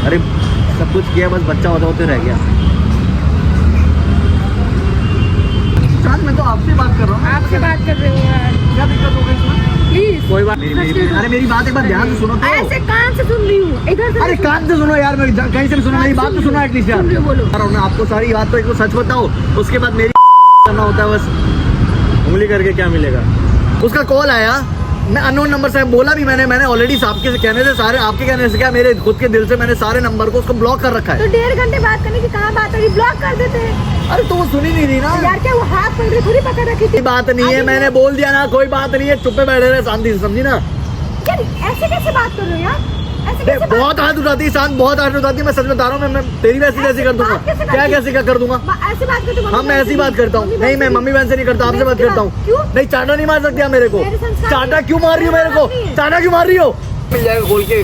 अरे सब कुछ किया, बस बच्चा होता होते रह गया। चांद मैं तो आपसे बात कर रहा हूँ। आपसे बात कर रहे हो यार, क्या दिक्कत हो गई इसमें? प्लीज कोई बात नहीं। अरे मेरी बात एक बार ध्यान से सुनो तो। ऐसे कान से सुन रही हूँ, इधर से अरे कान से सुनो यार, मैं कहीं से भी सुनो, मेरी बात तो सुनो एटलीस्ट यार। बोलो। मैं आपको सारी बात तो एक सच बताओ, उसके बाद मेरी करना होता है बस। उंगली करके क्या मिलेगा? उसका कॉल आया, मैं अननोन नंबर से बोला भी मैंने ऑलरेडी आपके कहने से, सारे आपके कहने से क्या, मेरे खुद के दिल से मैंने सारे नंबर को उसको ब्लॉक कर रखा है। तो 1.5 घंटे बात करने की कहाँ बात होगी, ब्लॉक कर देते हैं। अरे तो वो सुनी नहीं रही ना यार, क्या वो हाथ पकड़ के थोड़ी पकड़ रखी थी? बात नहीं है, मैंने बोल दिया ना, कोई बात नहीं है, चुप्पे बैठे रहे शांति से, समझी ना? यार ऐसे कैसे बात कर रहे हो यार, ऐसे कैसे बात? बहुत हाथ उठाती है शांत, बहुत हाथ उठाती है, मैं सच बता रहा हूँ। मैं तेरी वैसी कैसी कर दूंगा? क्या कैसी का कर दूंगा? ऐसे बात करते हो? हाँ मैं ऐसी बात करता हूँ। नहीं मैं मम्मी बहन से नहीं करता, आपसे बात करता हूँ। क्यों? नहीं चाटा नहीं मार सकती आप मेरे को। चाटा क्यों मार रही हो मेरे को? चाटा क्यों मार रही हो? मिल जाएगा खोल के,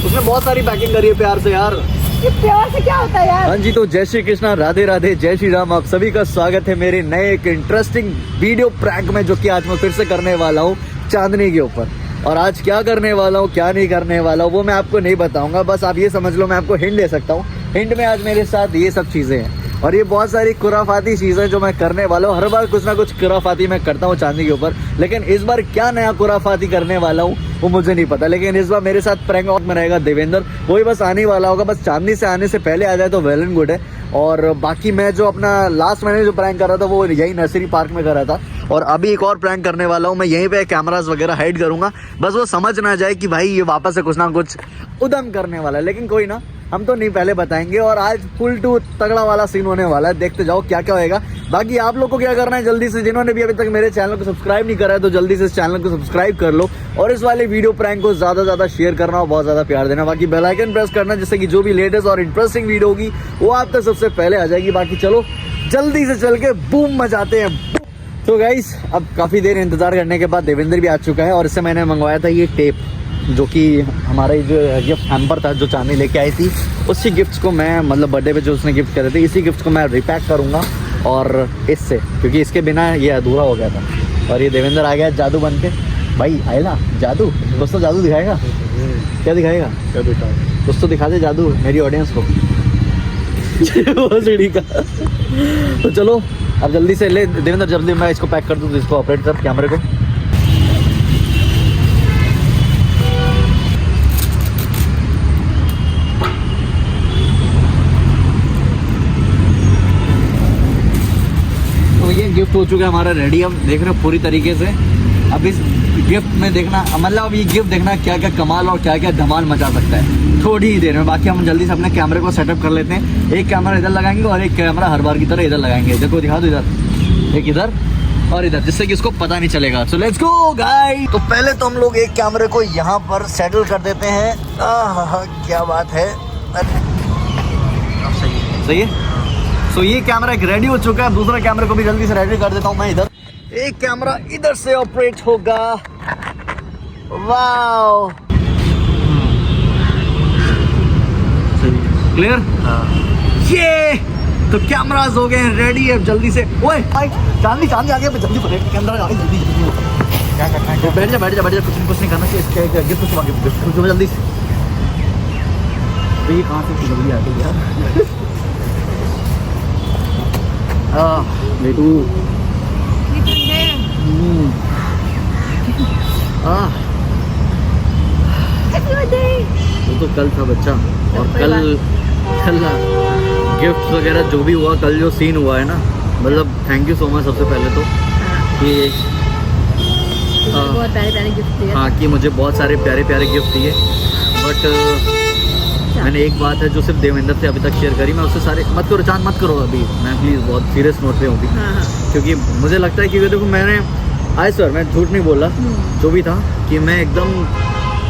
उसने बहुत सारी पैकिंग करी है प्यार से यार। ये प्यार से क्या होता है यार? हाँ जी, तो जय श्री कृष्णा, राधे राधे, जय श्री राम। आप सभी का स्वागत है मेरे नए एक इंटरेस्टिंग वीडियो प्रैंक में, जो कि आज मैं फिर से करने वाला हूँ चांदनी के ऊपर। और आज क्या करने वाला हूँ, क्या नहीं करने वाला हूँ, वो मैं आपको नहीं बताऊंगा। बस आप ये समझ लो, मैं आपको हिंट दे सकता हूँ। हिंट में आज मेरे साथ ये सब चीज़ें हैं, और ये बहुत सारी खुराफाती चीज़ें जो मैं करने वाला हूँ। हर बार कुछ ना कुछ खुराफाती मैं करता हूँ चांदनी के ऊपर, लेकिन इस बार क्या नया खुराफाती करने वाला हूँ वो मुझे नहीं पता। लेकिन इस बार मेरे साथ प्रैंक में रहेगा देवेंद्र, वही बस आने वाला होगा। बस चांदनी से आने से पहले आ जाए तो वेल एंड गुड है। और बाकी मैं जो अपना लास्ट महीने जो प्रैंक कर रहा था वो यही नर्सरी पार्क में कर रहा था, और अभी एक और प्रैंक करने वाला हूँ। मैं यहीं पे कैमरास वगैरह हाइड करूंगा, बस वो समझ ना जाए कि भाई ये वापस से कुछ ना कुछ उदम करने वाला है। लेकिन कोई ना, हम तो नहीं पहले बताएंगे। और आज फुल टू तगड़ा वाला सीन होने वाला है, देखते जाओ क्या क्या होएगा। बाकी आप लोग को क्या करना है, जल्दी से जिन्होंने भी अभी तक मेरे चैनल को सब्सक्राइब नहीं करा है तो जल्दी से इस चैनल को सब्सक्राइब कर लो, और इस वाले वीडियो प्रैंक को ज्यादा ज्यादा शेयर करना और बहुत ज्यादा प्यार देना। बाकी बेल आइकन प्रेस करना, जिससे कि जो भी लेटेस्ट और इंटरेस्टिंग वीडियो होगी वो आप तक सबसे पहले आ जाएगी। बाकी चलो जल्दी से चल के बूम मचाते हैं। तो गाइस, अब काफी देर इंतजार करने के बाद देवेंद्र भी आ चुका है, और इससे मैंने मंगवाया था ये टेप, जो कि हमारा जो गिफ्ट हैम्पर था जो चांदनी लेके आई थी, उसी गिफ्ट्स को मैं, मतलब बर्थडे पे जो उसने गिफ्ट करे थे, इसी गिफ्ट्स को मैं रिपैक करूँगा। और इससे, क्योंकि इसके बिना ये अधूरा हो गया था। और ये देवेंद्र आ गया जादू बन के। भाई आएगा जादू, कुछ तो जादू दिखाएगा। क्या दिखाएगा? क्या दिखाएगा? कुछ तो दिखा दे जादू मेरी ऑडियंस को। वो सीढ़ी का। तो चलो अब जल्दी से ले देवेंद्र, जल्दी मैं इसको पैक कर दूँ, इसको ऑपरेट कर कैमरे को। ये गिफ्ट हो चुका है हमारा रेडी, हम देख रहे हो पूरी तरीके से। अब इस गिफ्ट में देखना, मतलब अब ये गिफ्ट देखना क्या क्या कमाल और क्या क्या धमाल मचा सकता है थोड़ी ही देर में। बाकी हम जल्दी से अपने कैमरे को सेटअप कर लेते हैं। एक कैमरा इधर लगाएंगे और एक कैमरा हर बार की तरह इधर लगाएंगे। देखो दिखा दो, इधर एक, इधर और इधर, जिससे कि उसको पता नहीं चलेगा। So let's go guys. तो पहले तो हम लोग एक कैमरे को यहाँ पर सेटल कर देते हैं। क्या बात है, सही है। सो ये कैमरा एक रेडी हो चुका है, दूसरा कैमरे को भी जल्दी से रेडी कर देता हूँ मैं इधर। एक कैमरा इधर से ऑपरेट होगा। Wow, clear. ये तो कैमरास हो गए हैं रेडी है, जल्दी से। ओए चांदनी चांदनी आ गया, जल्दी कैमरा आ गया, जल्दी क्या करना है? बैठ जा बैठ जा बैठ जा, कुछ नहीं करना चाहिए। गिफ्ट कुछ मांगे, गिफ्ट जल्दी से। तो ये कहाँ से जल्दी आती है यार? बेटू वो तो कल था बच्चा, और कल गिफ्ट वगैरह जो भी हुआ, कल जो सीन हुआ है ना, मतलब थैंक यू सो मच सबसे पहले तो कि बहुत प्यारे प्यारे गिफ्ट दिए। हाँ, कि मुझे बहुत सारे प्यारे प्यारे गिफ्ट दिए। बट मैंने एक बात है जो सिर्फ देवेंद्र से अभी तक शेयर करी, मैं उससे सारे मत करो, चांद मत करो अभी, मैं प्लीज़ बहुत सीरियस नोट पे हूँ अभी। क्योंकि मुझे लगता है कि देखो मैंने आज सर मैं झूठ नहीं बोला, जो भी था कि मैं एकदम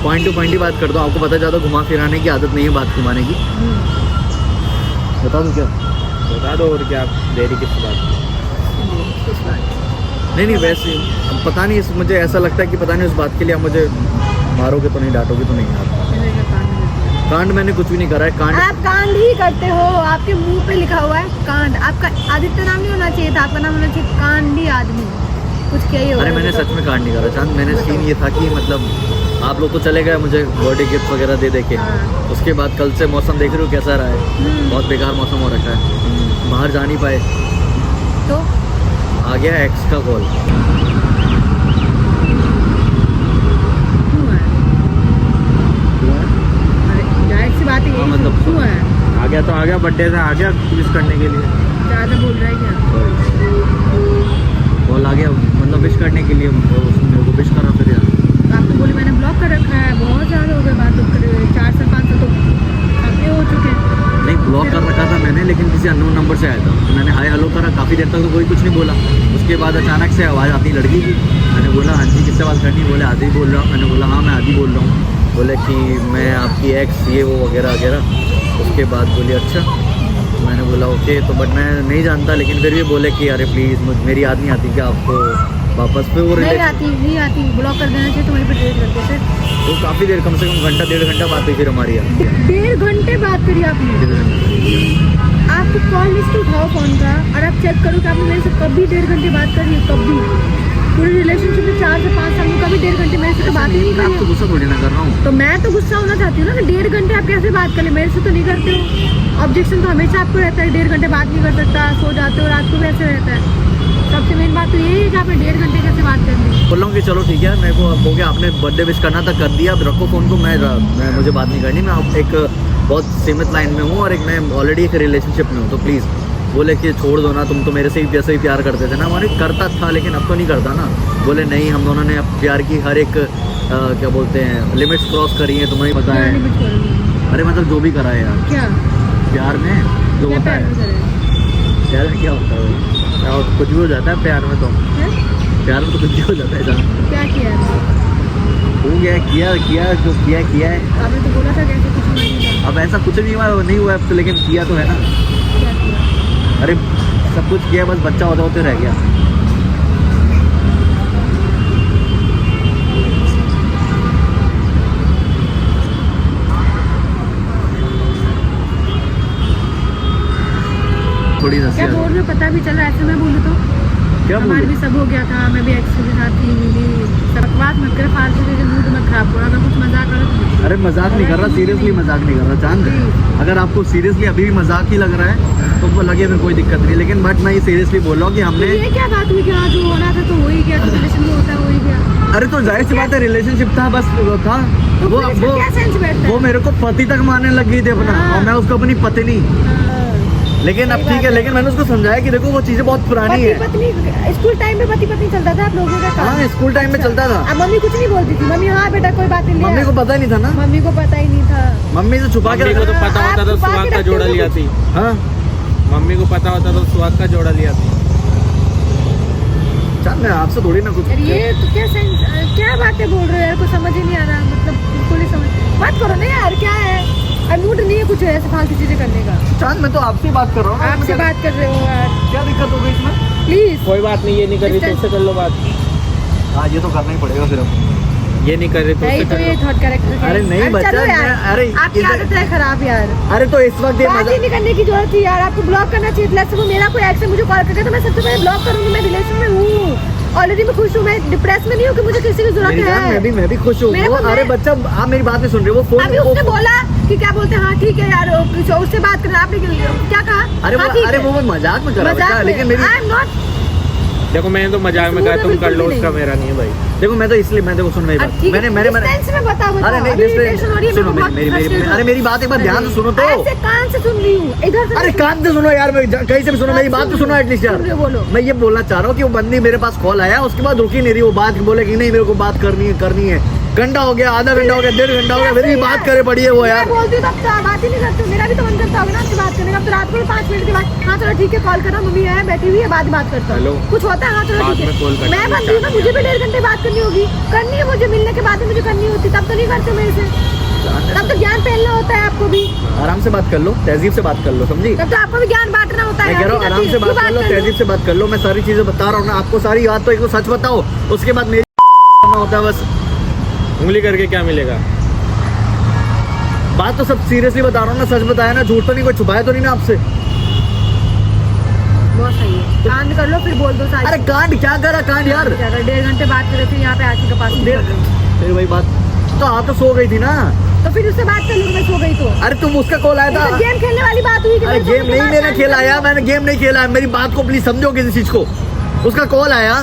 पॉइंट टू पॉइंट ही बात करता हूँ। आपको पता ज़्यादा घुमा फिराने की आदत नहीं है, बात घुमाने की। बता दूँ क्या? बता दो। और क्या देरी किस बात? नहीं वैसे पता नहीं, मुझे ऐसा लगता है कि पता नहीं उस बात के लिए आप मुझे मारोगे तो नहीं, डांटोगे तो नहीं। आप कांड मैंने कुछ भी नहीं करा है। कांड आप कांड ही करते हो, आपके मुंह पे लिखा हुआ है कांड। आपका आदित्य नाम नहीं होना चाहिए था, आपका नाम होना चाहिए कांडी आदमी। कुछ क्या ही हो? अरे मैंने सच में कांड नहीं करा चांद। मैंने सीन ये था कि मतलब आप लोग तो चले गए मुझे बर्थडे गिफ्ट वगैरह दे दे के। हाँ। उसके बाद कल से मौसम देख रहे हो कैसा रहा है, बहुत बेकार मौसम हो रखा है, बाहर जा नहीं पाए। तो आ गया एक्स का कॉल। क्यों है? अरे जाहिर सी बात है, यही मतलब क्यों है? आ गया तो आ गया, बर्थडे से आ गया विश करने के लिए। ज़्यादा बोल रहा है क्या? कॉल आ गया मतलब विश करने के लिए, उसने मेरे को विश करा फिर यार। आप तो बोले मैंने ब्लॉक कर रखा है, बहुत ज़्यादा हो गए बात करे हुए, 4 से 5 साल तो काफ़ी हो चुके हैं। नहीं ब्लॉक कर रखा था मैंने, लेकिन किसी अननोन नंबर से आया था। तो मैंने हाय हेलो करा, काफ़ी देर तक तो कोई कुछ नहीं बोला। उसके बाद अचानक से आवाज़ आती लड़की की। मैंने बोला हाँ जी किससे बात करनी? बोले आदि बोल रहा हूँ। मैंने बोला हाँ मैं आदि बोल रहा हूँ। बोले कि मैं आपकी एक्स ये वो वगैरह वगैरह। उसके बाद बोली अच्छा। मैंने बोला ओके, तो बट मैं नहीं जानता, लेकिन फिर भी बोले कि अरे प्लीज़ मेरी याद नहीं आती कि आपको वापस पे वो नहीं आती, ब्लॉक कर देना चाहिए, तो वहीं पर डिलीट कर देते। तो काफ़ी देर, कम से कम घंटा 1.5 घंटा बात हुई फिर हमारी यार। 1.5 घंटे बात करी आपने? आपको कॉल लिस्ट उठाओ फोन का और आप चेक करो कि आपने मेरे से कभी 1.5 घंटे बात करी है? कभी पूरे रिलेशनशिप में 4 से 5 साल में कभी 1.5 घंटे मेरे से तो बात ही नहीं मैं आपको करी। गुस्सा थोड़ी ना कर रहा हूँ। तो मैं तो गुस्सा होना चाहती हूँ ना कि 1.5 घंटे आप कैसे बात कर ले, मेरे से तो नहीं करते हो। ऑब्जेक्शन तो हमेशा आपको रहता है, 1.5 घंटे बात नहीं कर सकता, सो जाते हो, रात को भी ऐसे रहता है। सबसे मेन बात तो यही है कि आपने 1.5 घंटे कैसे बात कर ली। बोल रहा हूँ कि चलो ठीक है, मेरे को हो गया, आपने बर्थडे विश करना था कर दिया, अब रखो फ़ोन को। मैं मुझे बात नहीं करनी, मैं अब एक बहुत सीमित लाइन में हूँ और एक मैं ऑलरेडी एक रिलेशनशिप में हूँ, तो प्लीज़। बोले कि छोड़ दो ना, तुम तो मेरे से ही जैसे ही प्यार करते थे ना। हमारे करता था लेकिन अब तो नहीं करता ना। बोले नहीं, हम दोनों ने अब प्यार की हर एक क्या बोलते हैं लिमिट्स क्रॉस करी है, तुम्हें पता क्या है। लिमिट करोगे? अरे मतलब जो भी करा है यार क्या प्यार में जो क्या होता प्यार में है, करे? प्यार में क्या होता है? और कुछ भी हो जाता है प्यार में तो। हैं? प्यार में तो कुछ भी हो जाता है जान। क्या किया है? हो गया, किया जो किया है। आपने तो बोला था कैसे कुछ नहीं था। अब ऐसा कुछ नहीं हुआ अब तो, लेकिन किया तो है ना। क्या किया? अरे सब कुछ किया, बस बच्चा होते होते रह गया। थोड़ी क्या नसीहत। बोल रहे हो पता भी चला? ऐसे मैं बोलूँ तो क्या हमारे बोलूं? भी सब हो गया था, मैं भी एक्स के साथ थी, मिली सब बकवास मत कर, फालतू के मूड मत खराब करो। अगर कुछ मजाक करो तो अरे मजाक नहीं कर रहा, सीरियसली मजाक नहीं कर रहा चांद। अगर आपको सीरियसली अभी भी मजाक ही लग रहा है तो वो लगे, फिर कोई दिक्कत नहीं, लेकिन बट मैं ये सीरियसली बोल रहा हूँ कि तो हमने। ये क्या बात हुई कि हाँ जो होना था तो हो ही गया, जो रिलेशन में होता है हो ही गया। अरे तो जाहिर सी बात है, रिलेशनशिप था, बस वो था। तो वो फिर इसमें क्या सेंस बैठता है? वो मेरे को पति तक मानने लग गई थी अपना, हाँ। और मैं उसको अपनी पत्नी। हाँ। लेकिन अब सही ठीक बात है, है। लेकिन मैंने उसको समझाया कि देखो वो चीजें बहुत पुरानी है। पति पत्नी स्कूल टाइम में पति पत्नी चलता था आप लोगों का काम? हाँ स्कूल टाइम में चलता था। अब मम्मी कुछ नहीं बोलती थी? मम्मी हाँ बेटा कोई बात नहीं, मम्मी को पता नहीं था ना, मम्मी को पता ही नहीं था। मम्मी से छुपा के मम्मी को तो रखा। पता होता तो आप सुहाग का रखते जोड़ा हो लिया थी। हाँ मम्मी को पता होता तो सुहाग का जोड़ा लिया थी। चल मैं आपसे थोड़ी ना कुछ। यार ये तो क्या सेंस, क्या बातें बोल रहे हो यार, कुछ समझ ही नहीं आ रहा, मतलब बिल्कुल ही समझ बात करो ना यार, क्या है? अब मूड नहीं है कुछ ऐसे फालतू चीजें करने का। चांद मैं तो आपसे ही बात कर रहा हूँ। आपसे बात कर रहे हो यार, क्या दिक्कत हो गई इसमें? प्लीज। कोई बात नहीं, ये नहीं कर रही तो उससे कर लो बात। हाँ ये तो करना ही पड़ेगा फिर अब। ये नहीं कर रही तो नहीं उससे तो कर ये लो। Thought character. अरे नहीं बच्चा, चलो यार, मैं- अरे आपकी इधर- आदत है खराब यार। अरे तो इस वक्त ये बात ही नहीं करने की जरूरत थी यार, आपको ब्लॉक करना चाहिए था। वो मेरा कोई एक्स है, मुझे कॉल करके तो मैं सबसे पहले ब्लॉक करूंगी। मैं रिलेशन में हूँ ऑलरेडी, मैं खुश हूँ, मैं डिप्रेस में नहीं हूँ कि मुझे किसी की जरूरत मेरी जान, है। मैं भी खुश हूँ। मेरे वो को अरे मैं- बच्चा आप मेरी बात नहीं सुन रहे, वो फोन अभी उसने बोला कि क्या बोलते हैं, हाँ ठीक है यार, उससे बात करना। आपने क्या कहा? अरे हाँ, वो ठीक अरे है। वो मैं मजाक में कर रहा मजाक था, में। लेकिन मेरी I am not- देखो मैंने तो मजाक में कहा, तुम कर लो, उसका मेरा नहीं है भाई। देखो मैं तो इसलिए मैं देखो सुन मेरी बात, ठीक है, मैंने किस tense में बताओ अरे नहीं अभी irritation हो रही है, सुनो मेरे को मेरी बहुत frustration अरे मेरी बात एक बार ध्यान से सुनो तो। ऐसे कान से सुन रही हूँ, इधर से अरे नहीं कान से सुनो यार, कहीं से भी सुनो, मेरी बात तो सुनो एटलीस्ट सुन रहे हो, बोलो। यार। मैं ये बोलना चाह रहा हूँ कि वो बंदी मेरे पास कॉल आया, उसके बाद रुकी नहीं रही, वो बात बोले कि नहीं मेरे को बात करनी है। घंटा हो गया, आधा घंटा हो गया, 1.5 घंटा हो गया, मेरी भी बात करे पड़ी है वो यार। मैं बोलती हूँ तब तो बात ही नहीं करती हूँ, मेरा भी तो मन करता होगा ना आपसे बात करने का। अब तो रात को 5 मिनट के बाद हाँ चलो ठीक है कॉल करना, मम्मी है बैठी हुई है, बाद में बात करता हेलो। हूँ। कुछ होता है हाँ चलो बाद ठीक में कॉल है। करना मैं है, बनती हूँ ना, मुझे भी 1.5 घंटे बात करनी होगी, करनी है मुझे, मिलने के बाद ही मुझे करनी होती, तब तो नहीं करते मेरे से। तब तो ज्ञान फैलना होता है आपको भी, आराम से बात कर लो, तहजीब से बात कर लो, समझी? तब तो आपको भी ज्ञान बांटना होता है। मैं कह रहा हूँ यार, आराम से क्यों बात कर लो, तहजीब से बात कर लो। मैं सारी चीजें बता रहा हूँ ना आपको, सारी बात तो एक तो सच बताओ, उसके बाद मेरी करना होता है बस। उंगली करके क्या मिलेगा? बात तो सब सीरियसली बता रहा हूँ ना, सच बताया ना, झूठ तो नहीं, कोई छुपाया तो नहीं ना आपसे। बहुत सही है, कांड कर लो फिर बोल दो सारी। अरे कांड क्या करा कांड यार? 1.5 घंटे बात कर रहे थे यहाँ पे आके का पास फिर वही बात, तो आप तो सो गई थी ना। तो फिर उससे बात कर लूँगी, मैं सो गई तो। अरे तुम उसका कॉल आया था। गेम खेलने वाली बात हुई कि अरे मैं गेम सोने के नहीं बाद मैंने शांत खेला कर यार, लूँ। मैंने गेम नहीं खेला। मेरी बात को प्लीज समझो किसी चीज को। उसका कॉल आया,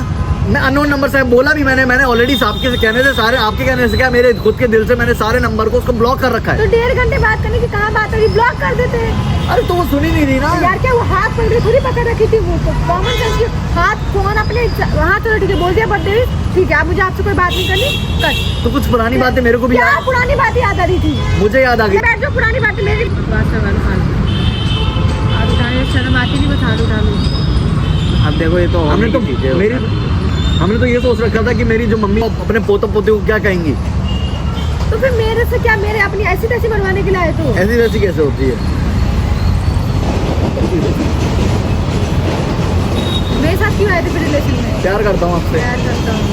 मैं अननोन नंबर से बोला भी मैंने ऑलरेडी आपके कहने से सारे आपके कहने से क्या मेरे खुद के दिल से मैंने सारे नंबर को उसको ब्लॉक कर रखा है। तो 1.5 घंटे बात करने की कहाँ बात है, ब्लॉक कर देते हैं। अरे तो वो सुनी नहीं रही ना यार क्या वो हाथ पकड़ के थोड़ी पकड़ रखी थी, वो कॉमन सेंस की हाथ फोन अपने हाथ तो ठीक है बोल दिया बर्थडे ठीक है, मुझे आपसे कोई बात नहीं करनी कट। तो कुछ पुरानी बातें मेरे को भी क्या याद, पुरानी बातें याद आ रही थी, मुझे याद आ गई। बैठ जाओ पुरानी बातें मेरी बात करवा लो फालतू। आप उठाने शर्म आती नहीं, बता उठा लो। अब देखो ये तो हमने तो हमने तो ये सोच रखा था कि मेरी जो मम्मी अपने पोता पोते को क्या कहेंगी। तो फिर मेरे से क्या, मेरे अपनी ऐसी तैसी बनवाने के लिए आए तो। ऐसी वैसी कैसे होती है? मेरे साथ क्यों आए थे फिर रिलेशन में? प्यार करता हूँ आपसे। प्यार करता हूँ,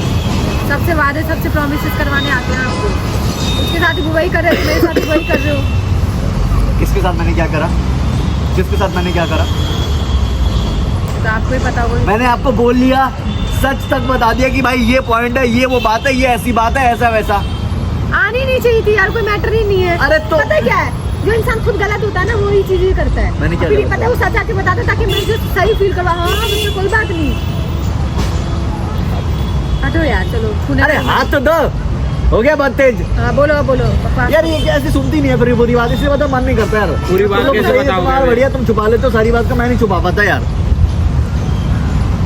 सबसे वादे सबसे प्रॉमिसेस करवाने आते हैं आपको। उसके साथ ही वही कर रहे हो, मेरे साथ भी वही कर रहे हो। किसके साथ मैंने क्या करा? जिसके साथ मैंने क्या करा? तो आपको ही पता होगा। मैंने आपको बोल लिया, सच तक बता दिया कि भाई ये पॉइंट है, ये वो बात है, ये ऐसी बात है, ऐसा वैसा। आनी नहीं चाहिए थी यार, कोई मैटर ही नहीं है। अरे तो पता है क्या है, जो इंसान खुद गलत होता है ना वही चीजें करता है। मैंने क्या अभी गलत पता है वो सच आके बताता है ताकि मैं जो सही फील करवा। हाँ मुझे कोई बात नहीं। हटो यार चलो सुने। अरे हाथ तो दो, हो गया बात तेज। हाँ बोलो बोलो बकवास। यार ये ऐसी सुनती नहीं है फिर पूरी बात, इसलिए मतलब मन नहीं करता यार। पूरी बात तुम लोग कैसे सही है, बताओगे तुम्हारा भाई? बढ़िया, तुम छुपा लेते हो सारी बात का, मैं नहीं छुपा पाता यार।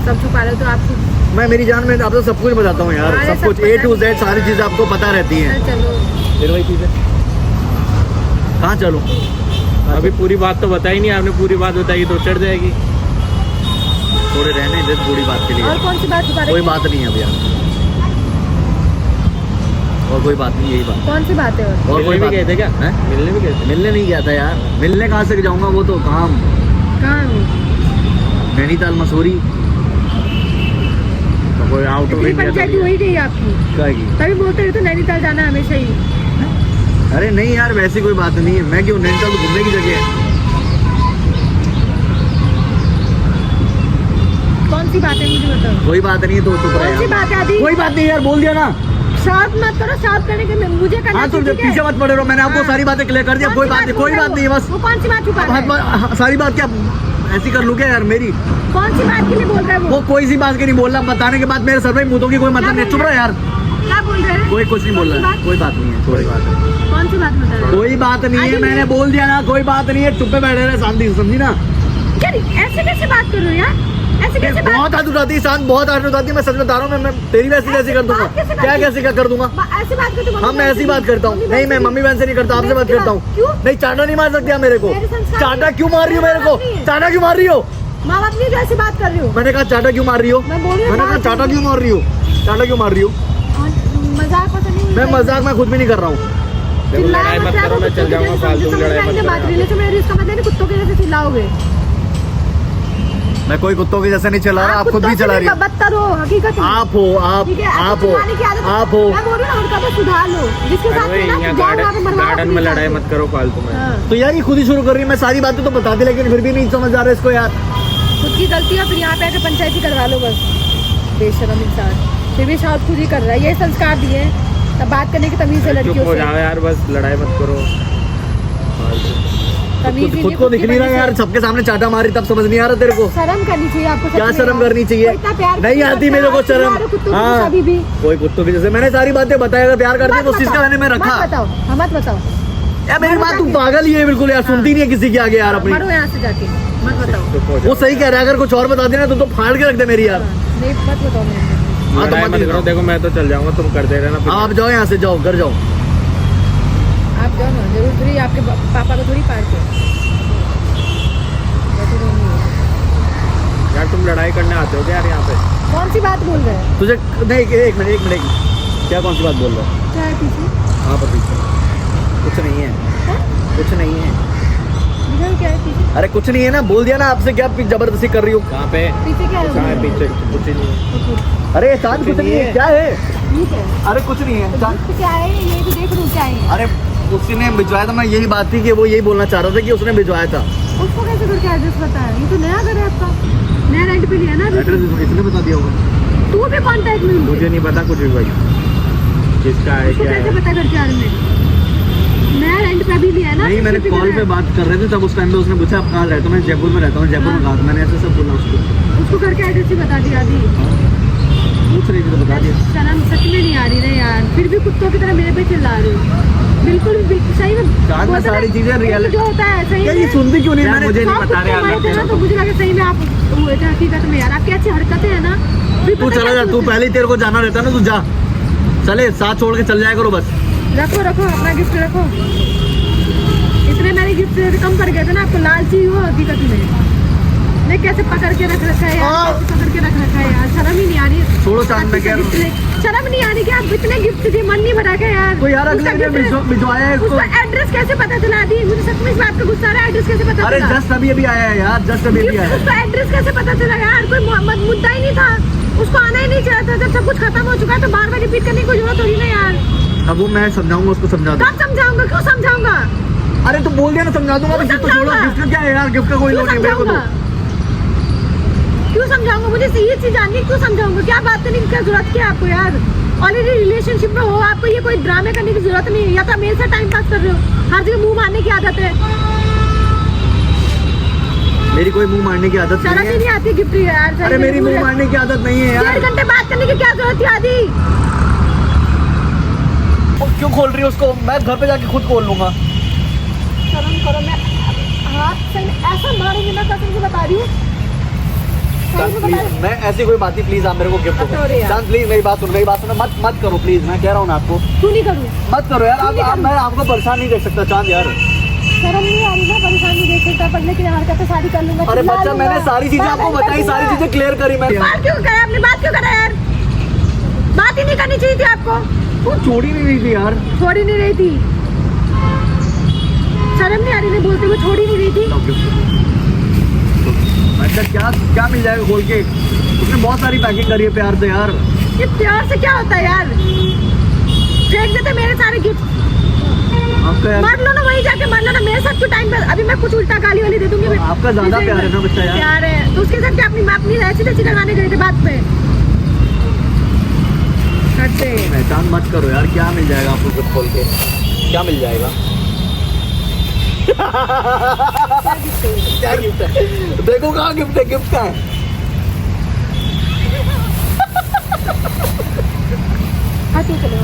सब छुपा रहे हो तो आपको। मैं मेरी जान में आपको सब कुछ बताता हूँ यार, अरे सब सब कुछ पता A to Z नहीं। सारी चीजें आपको पता रहती हैं। चलो फिर वही चीजें कहाँ चलो? अभी पूरी बात तो बताई नहीं आपने, पूरी बात बताई तो चढ़ जाएगी। थोड़े रहने दे पूरी बात के लिए, और कौन सी बात छुपा रहे कोई हो? बात नहीं है अब यार, और कोई बात नहीं, यही बात। कौन सी बात है और? और कोई मिलने बात भी गए थे क्या? हैं? मिलने भी गए थे? मिलने नहीं गया था यार, मिलने कहाँ से जाऊंगा, वो तो काम कहाँ हो? नैनीताल मसूरी तो कोई आउट ऑफ इतनी इंडिया पंचायती वही गई आपकी, क्या की? तभी बोलते रहे तो नैनीताल जाना हमेशा ही। अरे नहीं यार वैसी कोई बात नहीं है, मैं क्यों, नैनीताल तो घूमने की जगह है। कौन सी बात है मुझे बताओ? कोई बात नहीं है तो चुप रहे कौन सी यार। बात है आदि? कोई बात नहीं यार, बोल दिया ना। शॉर्ट मत करो, शॉर्ट करने के मुझे करना हाँ तुम चाहिए, ठीक है? पीछे मत पड़े रहो, मैंने आपको हाँ। सारी बातें क्लियर कर दिया। कोई बात नहीं, कोई बात नहीं है, बस वो कौन सी बात छुपा अब रहा है? सारी बात क्या ऐसी कर लूँ क्या यार मेरी? कौन सी बात के लिए बोल रहा है वो वो? कोई सी बात की नहीं बोल रहा, बताने के बाद मेरे सर पे मुंह की कोई मतलब नहीं। चुप रहा यार, क्या बोल रहे हैं? कोई कुछ नहीं बोल रहा है, कोई बात नहीं है, कोई बात नहीं, कौन सी बात बता रहे हैं? कोई बात नहीं है, मैंने बोल दिया ना, कोई बात नहीं है, चुप पे बैठे रहे शांति से, समझी ना? यार ऐसे कैसे बात कर रहे हो यार, ऐसे कैसे बात? बहुत हाथ उठाती है शांत, बहुत हाथ उठाती है, मैं सच बता रहा हूँ। मैं तेरी वैसी कैसी कर दूंगा, बात कैसे क्या कैसे क्या कर दूंगा? ऐसी बात करते हो? हाँ मैं ऐसी बात करता हूँ, नहीं मैं मम्मी बहन से नहीं करता, आपसे बात करता हूँ। क्यों? नहीं चाटा नहीं मार सकती आप मेरे को। मेरे संस्कार चाटा क्यों मार रही हो मेरे को? चाटा क्यों मार रही हो? माँ बाप नहीं जो ऐसी बात कर रही हो? मैंने कहा चाटा क्यों मार रही हो? मैं बोल रही हूँ मैंने कहा बात चाटा क्यों मार रही हो? चाटा क्यों मार रही हो? मजाक पसंद नहीं। मैं मजाक मैं खुद भी नहीं कर रहा हूँ। देखो लड़ाई मत करो, मैं चल जाऊंगा, फालतू की लड़ाई मत बात करो। रिलेशन में इसका मतलब नहीं कुत्तों के जैसे चिल्लाओगे। मैं कोई कुत्तों के जैसे नहीं चला रहा, आप खुद कुत्तों भी से चला रही हो। बदतर हो हकीकत में। आप हो, आप ठीक है, आप हो, चिल्लाने की आदत- आप हो। मैं बोल रही हूँ ना, उनका तो सुधार लो, जिसके साथ अरे में ना यहाँ जाओ वहाँ पे मरवाओ गार्डन अपनी में लड़ाई जान मत करो फालतू में। हाँ, तो यार ये खुद ही शुरू कर रही है, मैं सारी बातें तो बता दी लेकिन फिर भी नहीं समझ आ रहा इसको यार। खुद की गलती है, फिर यहाँ पे आके पंचायती करवा लो बस। बेशरम इंसान, फिर भी शायद खुद ही कर रहा है, ये संस्कार दिए तब बात करने की तमीज है चुप लड़कियों हो से। जाओ यार, बस लड़ाई मत करो फालतू। तमीज ही खुद नहीं, को दिख की नहीं रहा वजह यार, से। सबके सामने चाटा मारी तब समझ नहीं आ रहा तेरे को? शर्म करनी चाहिए आपको। सच क्या में शर्म यार। करनी चाहिए? वो इतना प्यार नहीं करते आती हैं, मेरे को आप चिल्ला शर्म। रहे हो कुत्तों के हाँ जैसे अभी भी। कोई कुत्तों की जैसे, मैंने सारी बातें बताई, अगर प्यार करती है तो उस चीज का मैंने मैं मत रखा। बताओ, हाँ, मत बताओ। यार मेरी बात तुम पागल ही है बिल्कुल यार, सुनती नहीं है किसी की आगे यार अपनी। मरो यहाँ से जाके, मत बताओ। चुप हो वो जाओ, सही कह रहा है, अगर कुछ और बता देना तो फाड़ के रख दे मेरी यार। नहीं मत बताओ मेरे को। हाँ, तो लड़ाई मत मत ही करो। देखो मैं तो चल जाऊंगा, तुम करते रहना फिर। आप जाओ यहाँ से, जाओ घर जाओ। आप जाओ ना, जरूर थोड़ी आपके पापा को थोड़ी पार के यार तुम लड़ाई करने आते हो क्या यार यहाँ पे? कौन सी बात बोल रहे हैं? तुझे नहीं, एक मिनट क्या कौन सी बात बोल रहा है? क्या है पीछे? हाँ पर पीछे कुछ नहीं है, हाँ? कुछ नहीं है। इधर क्या है पीछे? अरे कुछ नहीं है ना, बोल दिया ना आपसे, क्या जबरदस्ती कर रही हो? कहाँ पे? पीछे क्या कहाँ है है? पीछे? कुछ ही नहीं है। अरे चांद कुछ नहीं है, क्या है? ठीक है, अरे कुछ नहीं है चांद। तो क्या है ये भी देख लूँ क्या है? अरे उसने भिजवाया था, मैं यही बात थी कि वो यही बोलना चाह रहा था कि उसने भिजवाया था। उसको कैसे करके एड्रेस पता है? ये तो नया घर है आपका, नया रेंट पे लिया ना? अभी? एड्रेस इसने बता दिया होगा। तू भी कांटेक्ट में? मुझे नहीं पता कुछ भी भाई। नहीं पता। मुझे नहीं पता कुछ भी भाई। नहीं किसका है उसको क्या कैसे है? पता करके आ रहे हैं? मैं रेंट पे भी लिया है ना। नहीं, मैंने किसी कॉल पे बात कर रहे थे तब उस टाइम पे उसने पूछा आप कहाँ रहते हो, मैं जयपुर में रहता हूँ, जयपुर में कहा था मैंने, ऐसे सब बोला उसको। उसको करके एड्रेस ही बता दिया दी। पूछ रही थी तो बता दिया। शर्म सच में नहीं आ रही ना यार, फिर भी कुत्तों की तरह मेरे पे चिल्ला रहे हो। बिल्कुल सही में चांद में होता सारी है, चीजें रियल जो होता है सही क्या ये में। सुनती क्यों नहीं? यार मैंने मुझे नहीं आप बता रहे कुत्ते मारे थे ना, आप तो मुझे लगा सही में आप हुए थे हकीकत में यार। आपकी अच्छी हरकतें है ना। फिर तू पता चला क्या जा, तू पहले ही तेरे को जाना रहता है ना, तू जा, चले साथ छोड़ के चल जाया करो बस। रखो रखो अपना गिफ्ट रखो। इतने मैंने गिफ्ट कम पड़ गए थे ना आपको, लालची हो हकीकत में। मैं कैसे पकड़ के रख रखा है यार, कैसे पकड़ के रख रखा है यार, शर्म ही नहीं आ रही। छोड़ो चांद में क्या शर्म नहीं आ रही कि आप इतने गिफ्ट दिए, मन नहीं भरा क्या यार? तो यार अगले उसका ने gift- भिजवाया है उसका इसको। एड्रेस कैसे पता चला दी? मुझे सच में इस बात पे गुस्सा आ रहा है, एड्रेस कैसे पता अरे चला? जस्ट अभी अभी आया है यार, जस्ट अभी अभी आया है। उसका एड्रेस कैसे पता चला यार? कोई मुद्दा ही नहीं था, उसको आना ही नहीं चाहिए था। जब सब कुछ खत्म हो चुका है तो बार बार रिपीट करने की कोई जरूरत थोड़ी ना यार। अब वो मैं समझाऊंगा उसको, समझा दूँ। कब समझाऊंगा? क्यों समझाऊंगा? अरे तो बोल दिया ना समझा दूंगा, तो गिफ्ट तो छोड़ो, समझाऊंगा। गिफ्ट का क्या है यार, गिफ्ट का कोई क्यों लोड नहीं मेरे को समझाऊंगा? तो। क्यों समझाऊंगा? मुझे ये चीज जाननी है, क्यों समझाऊंगा? क्या बात करने की क्या जरूरत क्या है आपको यार? ऑलरेडी रिलेशनशिप में हो, आपको ये कोई ड्रामे करने की जरूरत नहीं है। या तो मेरे से टाइम पास कर रहे हो, हर जगह मुंह मारने की आदत है। मेरी कोई मुंह मारने की आदत शर्म नहीं ही नहीं है। आती गिफ्ट यार। अरे मेरी मुंह मारने की आदत नहीं है यार। 1.5 घंटे बात करने की क्या जरूरत थी आदि? क्यों खोल रही है उसको? मैं घर पे जाके खुद खोल लूंगा। शर्म करो। मैं हाथ से ऐसा मारूंगी ना, कसम से बता रही हूँ। चांद प्लीज, मैं ऐसी कोई बात नहीं, प्लीज आप मेरे को गिफ्ट दो। अरे यार। चांद प्लीज मेरी बात सुनो, मेरी बात सुनो, मत करो प्लीज, मैं कह रहा हूँ ना आपको, क्यों नहीं करूँ? मत करो यार। आप मैं आपको परेशान नहीं देख सकता चांद यार। शर्म नहीं आ रही ना? परेशानी देख सकता पर, लेकिन हरकतें सारी कर लूंगा। अरे चिल्ला बच्चा, लूंगा, मैंने सारी चीजें बात आपको नहीं बताई, सारी करूंगा। चीजें क्लियर करी मैंने। बात क्यों करा आपने? बात क्यों करा यार? बात ही नहीं करनी चाहिए थी आपको। वो छोड़ ही नहीं रही थी यार। छोड़ ही नहीं रही थी। शर्म नहीं आ रही? नहीं बोलते हुए छोड़ ही नहीं रही थी। अच्छा क्या क्या मिल जाएगा खोल के? उसने बहुत सारी पैकिंग करी है प्यार से यार। ये प्यार से क्या होता है यार? फेंक देते मेरे सारे गिफ्ट। आपका यार, मार लो ना, वहीं जाके मार लो ना। मेरे साथ क्यों टाइम पे? अभी मैं कुछ उल्टा गाली वाली दे दूंगी। मैं आपका ज्यादा प्यार है ना बच्चा यार। प्यार है तो उसके साथ क्या अपनी अपनी ऐसी तैसी लगाने गए थे बात पे? हटते। पहचान मत करो यार। क्या मिल जाएगा आपको गिफ्ट खोल के? क्या मिल जाएगा? क्या गिफ्ट है? देखो कहाँ गिफ्ट है, गिफ्ट का है। हटो चलो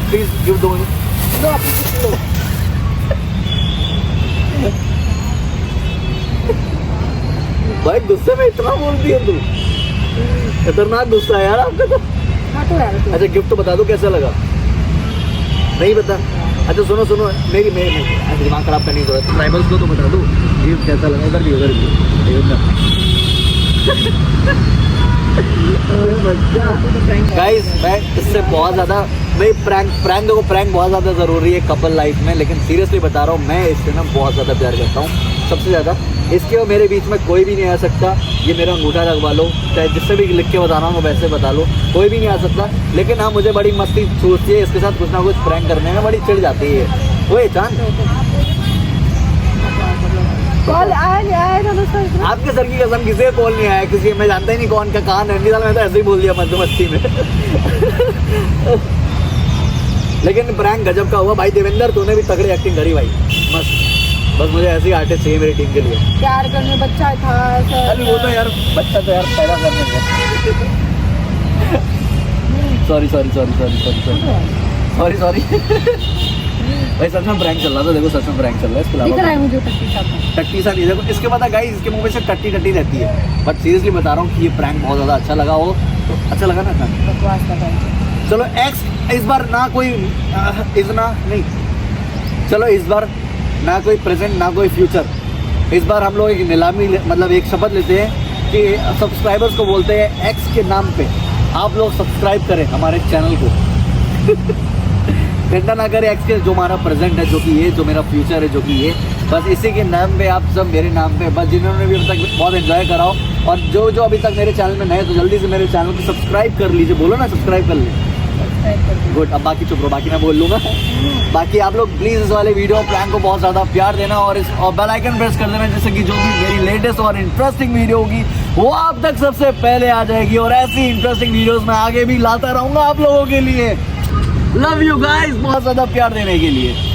प्लीज गिफ्ट दो मुझे। दो अपनी गिफ्ट लो। भाई गुस्से में इतना बोलती है तू, खतरनाक गुस्सा है यार आपका तो। हटो यार तू। अच्छा गिफ्ट तो बता दो कैसा लगा? नहीं बता? अच्छा सुनो सुनो, मेरी दिमाग खराब करने की जरूरत है। ट्राइबल्स को तो बता दो गिफ्ट कैसा लगा। उधर भी गाइस, मैं इससे बहुत ज़्यादा, भाई प्रैंक बहुत ज़्यादा ज़रूरी है कपल लाइफ में, लेकिन सीरियसली बता रहा हूँ, मैं इससे ना बहुत ज़्यादा प्यार करता हूँ, सबसे ज़्यादा। इसके और मेरे बीच में कोई भी नहीं आ सकता। ये मेरा अंगूठा लगवा लो, चाहे जिससे भी लिख के बता रहा हूँ वैसे बता लो, कोई भी नहीं आ सकता। लेकिन हाँ, मुझे बड़ी मस्ती छूटती है इसके साथ, कुछ ना कुछ प्रैंक करने में बड़ी चिढ़ जाती है। वो चांद कॉल आया था दोस्तों इतना? आपके सर की कसम किसी का कॉल नहीं आया, किसी मैं जानता ही नहीं कौन का कहाँ है। मैं तो ऐसे ही बोल दिया मस्ती में। लेकिन प्रैंक गजब का हुआ भाई। देवेंद्र तूने भी तगड़ी एक्टिंग करी भाई, मस्त। बस मुझे ऐसे ही आर्टिस्ट चाहिए मेरी टीम के लिए। प्यार करने बच्चा था ऐसा। अरे वो तो यार बच्चा तो यार पैदा करने का। सॉरी भाई, सच में प्रैंक चल रहा था। देखो सच में प्रैंक चल रहा है। इसके दिख रहा अलावा है मुझे टट्टी साथ में। टट्टी सा नहीं, देखो इसके पता गाइस, इसके मुंह में से टट्टी रहती है। बट सीरियसली बता रहा हूँ कि ये प्रैंक बहुत ज़्यादा अच्छा लगा हो तो अच्छा लगा ना। बकवास कर रहा है। चलो एक्स इस बार ना कोई इतना नहीं, चलो इस बार ना कोई प्रेजेंट ना कोई फ्यूचर। इस बार हम लोग एक नीलामी मतलब एक शपथ लेते हैं कि सब्सक्राइबर्स को बोलते हैं एक्स के नाम पे आप लोग सब्सक्राइब करें हमारे चैनल को। चिंता ना करें, एक्स के जो हमारा प्रेजेंट है, जो कि ये, जो मेरा फ्यूचर है, जो कि ये, बस इसी के नाम पे आप सब मेरे नाम पे, बस जिन्होंने भी अभी तक बहुत एंजॉय कराओ, और जो अभी तक मेरे चैनल में नए तो जल्दी से मेरे चैनल को सब्सक्राइब कर लीजिए। बोलो ना सब्सक्राइब कर लीजिए। सब्सक्राइब कर दो। गुड, अब बाकी चुप रहो, बाकी मैं बोल लूंगा। बाकी आप लोग प्लीज इस वाले वीडियो प्रैंक को बहुत ज्यादा प्यार देना और इस और बेल आइकन प्रेस कर देना, जिससे कि जो भी मेरी लेटेस्ट और इंटरेस्टिंग वीडियो होगी वो आप तक सबसे पहले आ जाएगी। और ऐसी इंटरेस्टिंग वीडियोस मैं आगे भी लाता रहूंगा आप लोगों के लिए। लव यू गाइस, बहुत ज्यादा प्यार देने के लिए।